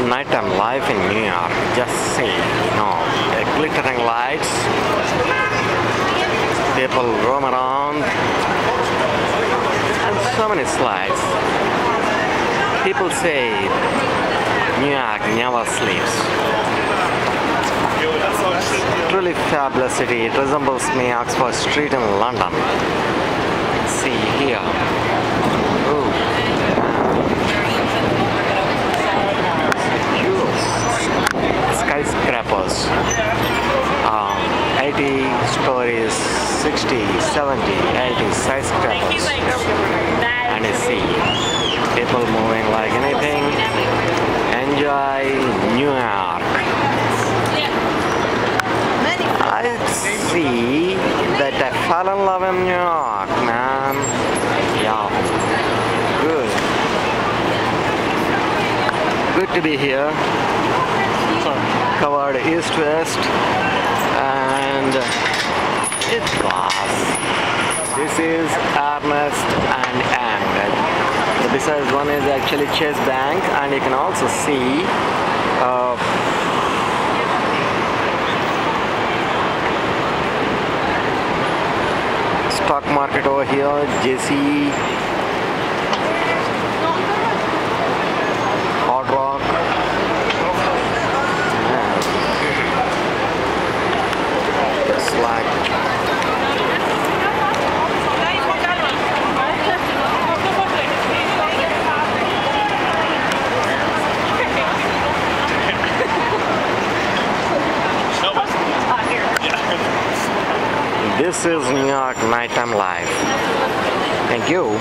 nighttime life in New York. Just see, the glittering lights, people roam around, and so many slides. People say New York never sleeps. Truly fabulous city. It resembles me Oxford Street in London. See here. Ooh. Skyscrapers. 80 stories, 60, 70, 80 skyscrapers. And you see people moving like anything. Enjoy New York. I see that I fell in love in New York, man. Yeah. Good to be here. Covered east-west, and it's class. This is Ernst and Young. Besides, one is actually Chase Bank, and you can also see stock market over here, JC, Hard Rock. Just like this is New York nighttime life. Thank you.